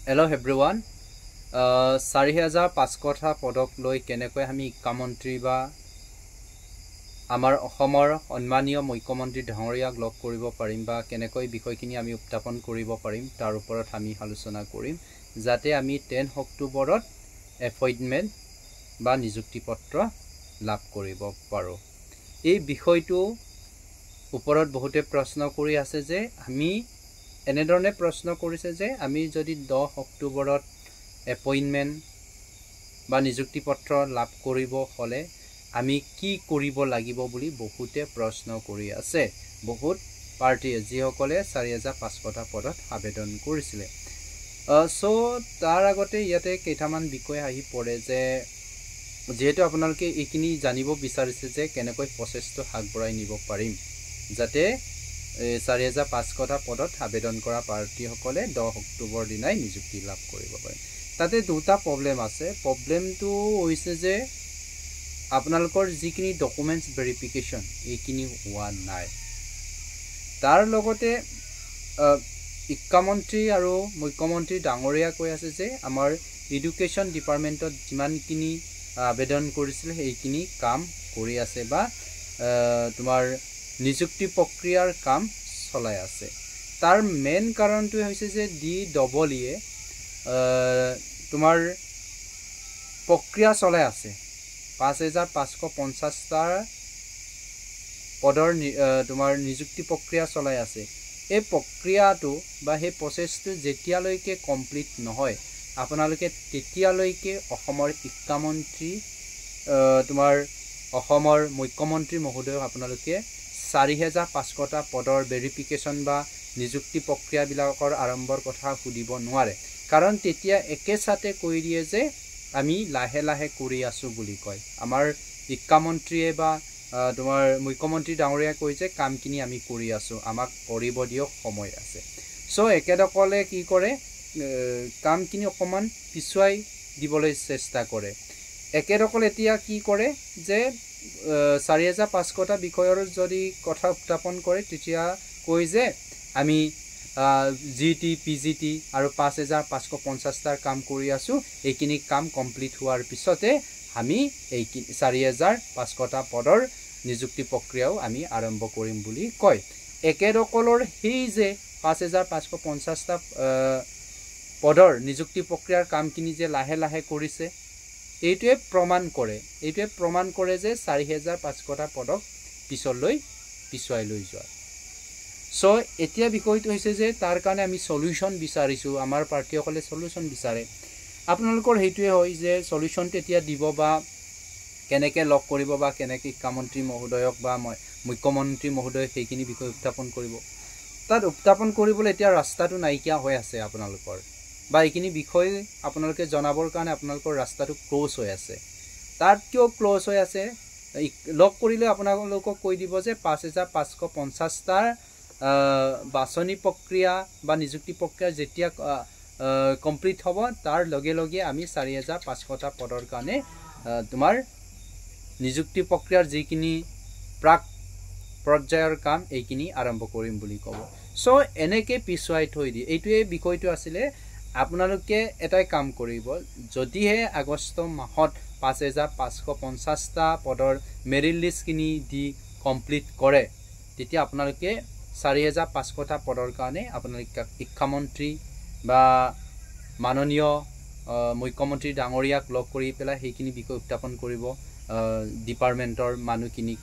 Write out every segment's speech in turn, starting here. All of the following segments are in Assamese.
Hello everyone. 4500 পদক লৈ কেনেকৈ আমি শিক্ষামন্ত্ৰী বা আমাৰ অসমৰ সন্মানীয় মুখ্যমন্ত্ৰী ডাঙৰীয়াক লগ কৰিব পাৰিম বা কেনেকৈ বিষয়খিনি আমি উত্থাপন কৰিব পাৰিম তাৰ ওপৰত আমি আলোচনা কৰিম যাতে আমি 10 অক্টোবৰত এপইন্টমেন্ট বা নিযুক্তি পত্ৰ লাভ কৰিব পাৰো। এই বিষয়টো ওপৰত বহুতে প্ৰশ্ন কৰি আছে যে আমি এনেধৰণে প্ৰশ্ন কৰিছে যে আমি যদি 10 অক্টোবৰত এপইন্টমেন্ট বা নিযুক্তি পত্ৰ লাভ কৰিব হলে আমি কি কৰিব লাগিব বুলি বহুতে প্ৰশ্ন কৰি আছে। বহুত পাৰ্টি যিসকলে 4500 পদত আবেদন কৰিছিল। সো তাৰ আগতে ইয়াতে কেইটামান বিষয় আহি পৰে যে যেহেতু আপোনালোকে এইখিনি জানিব বিচাৰিছে যে কেনেকৈ প্ৰচেছটো আগবঢ়াই নিব পাৰিম যাতে 4500 পদত আবেদন কৰা পাৰ্টিসকলে 10 অক্টোবৰ দিনাই নিযুক্তি লাভ কৰিব পাৰে। তাতে দুটা প্ৰবলেম আছে। প্ৰবলেমটো হৈছে যে আপোনালোকৰ যিখিনি ডকুমেন্টছ ভেৰিফিকেশন এইখিনি হোৱা নাই। তাৰ লগতে শিক্ষামন্ত্ৰী আৰু মুখ্যমন্ত্ৰী ডাঙৰীয়া কৈ আছে যে আমাৰ এডুকেশ্যন ডিপাৰ্টমেন্টত যিমানখিনি আবেদন কৰিছিল সেইখিনি কাম কৰি আছে বা তোমাৰ নিযুক্তি প্ৰক্ৰিয়াৰ কাম চলাই আছে। তাৰ মেইন কাৰণটো হৈছে যে DEE তোমাৰ প্ৰক্ৰিয়া চলাই আছে 5550টা পদৰ তোমাৰ নিযুক্তি প্ৰক্ৰিয়া চলাই আছে। এই প্ৰক্ৰিয়াটো বা সেই প্ৰচেছটো যেতিয়ালৈকে কমপ্লিট নহয় আপোনালোকে তেতিয়ালৈকে অসমৰ শিক্ষামন্ত্ৰী তোমাৰ অসমৰ মুখ্যমন্ত্ৰী মহোদয় আপোনালোকে 4500টা পদৰ ভেৰিফিকেশন বা নিযুক্তি প্ৰক্ৰিয়া বিলাকৰ আৰম্ভৰ কথা সুধিব নোৱাৰে। কাৰণ তেতিয়া একেসাথে কৈ দিয়ে যে আমি লাহে লাহে কৰি আছো বুলি কয়। আমাৰ শিক্ষামন্ত্ৰীয়ে বা তোমাৰ মুখ্যমন্ত্ৰী ডাঙৰীয়া কৈ যে কামখিনি আমি কৰি আছো, আমাক কৰিব দিয়ক, সময় আছে। সো একেদকলে কি কৰে কামখিনি অকমান পিছুৱাই দিবলৈ চেষ্টা কৰে। একেদকলে এতিয়া কি কৰে যে 4500টা বিষয়ৰ যদি কথা উত্থাপন কৰে তেতিয়া কৈ যে আমি GT PGT আৰু 5550টাৰ কাম কৰি আছো, এইখিনি কাম কমপ্লিট হোৱাৰ পিছতে আমি এই 4500টা পদৰ নিযুক্তি প্ৰক্ৰিয়াও আমি আৰম্ভ কৰিম বুলি কয়। একেদকলৰ সেই যে 5550টা পদৰ নিযুক্তি প্ৰক্ৰিয়াৰ কামখিনি যে লাহে লাহে কৰিছে এইটোৱে প্ৰমাণ কৰে যে 4500টা পদক পিছুৱাই লৈ যোৱা। সো এতিয়া বিষয়টো হৈছে যে তাৰ কাৰণে আমি সলিউশন বিচাৰিছো। আমাৰ পাৰ্টিসকলে সলিউশন বিচাৰে। আপোনালোকৰ হেইটোৱে হয় যে সলিউশনটো এতিয়া দিব বা কেনেকৈ লক কৰিব বা কেনেকৈ শিক্ষামন্ত্ৰী মহোদয়ক বা মুখ্যমন্ত্ৰী মহোদয়ক সেইখিনি বিষয় উত্থাপন কৰিব। তাত উত্থাপন কৰিবলৈ এতিয়া ৰাস্তাটো নাইকিয়া হৈ আছে আপোনালোকৰ বা এইখিনি বিষয় আপোনালোকে জনাবৰ কাৰণে আপোনালোকৰ ৰাস্তাটো ক্লোজ হৈ আছে। তাত কিয় ক্লোজ হৈ আছে? লক কৰিলে আপোনালোকক কৈ দিব যে 5550টাৰ বাছনি প্ৰক্ৰিয়া বা নিযুক্তি প্ৰক্ৰিয়া যেতিয়া কমপ্লিট হ'ব তাৰ লগে লগে আমি 4500টা পদৰ কাৰণে তোমাৰ নিযুক্তি প্ৰক্ৰিয়াৰ যিখিনি প্ৰাক পৰ্যায়ৰ কাম এইখিনি আৰম্ভ কৰিম বুলি ক'ব। সো এনেকে পিছুৱাই থৈ দিয়ে। এইটোৱে বিষয়টো আছিলে। আপোনালোকে এটাই কাম কৰিব, যদিহে আগষ্ট মাহত 5550টা পদৰ মেৰিট লিষ্টখিনি দি কমপ্লিট কৰে তেতিয়া আপোনালোকে 4500টা পদৰ কাৰণে আপোনালোকে শিক্ষামন্ত্ৰী বা মাননীয় মুখ্যমন্ত্ৰী ডাঙৰীয়াক লগ কৰি পেলাই সেইখিনি বিষয় উত্থাপন কৰিব। ডিপাৰ্টমেন্টৰ মানুহখিনিক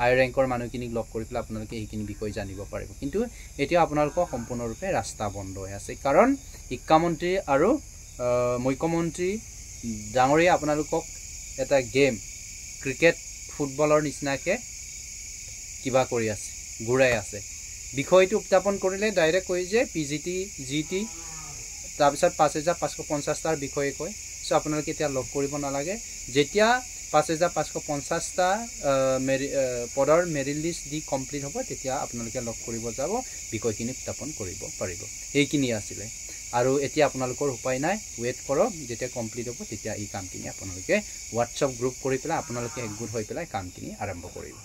আই ৰেংকৰ মানুহখিনিক লগ কৰি পেলাই আপোনালোকে এইখিনি বিষয় জানিব পাৰিব। কিন্তু এতিয়া আপোনালোকৰ সম্পূৰ্ণৰূপে ৰাস্তা বন্ধ হৈ আছে কাৰণ শিক্ষামন্ত্ৰী আৰু মুখ্যমন্ত্ৰী ডাঙৰীয়া আপোনালোকক এটা গেম ক্ৰিকেট ফুটবলৰ নিচিনাকে কিবা কৰি আছে, ঘূৰাই আছে। বিষয়টো উত্থাপন কৰিলে ডাইৰেক্ট কৈ যে PGT GT তাৰপিছত 5550টাৰ বিষয়ে কয়। সো আপোনালোকে এতিয়া লগ কৰিব নালাগে। যেতিয়া 5550টা পদৰ মেৰিট লিষ্ট দি কমপ্লিট হ'ব তেতিয়া আপোনালোকে লগ কৰিব যাব, বিষয়খিনি উত্থাপন কৰিব পাৰিব। এইখিনি আছিলে আৰু এতিয়া আপোনালোকৰ উপায় নাই, ওয়েট কৰক। যেতিয়া কমপ্লিট হ'ব তেতিয়া এই কামখিনি আপোনালোকে হোৱাটছআপ গ্ৰুপ কৰি পেলাই আপোনালোকে একগোট হৈ পেলাই কামখিনি আৰম্ভ কৰিব।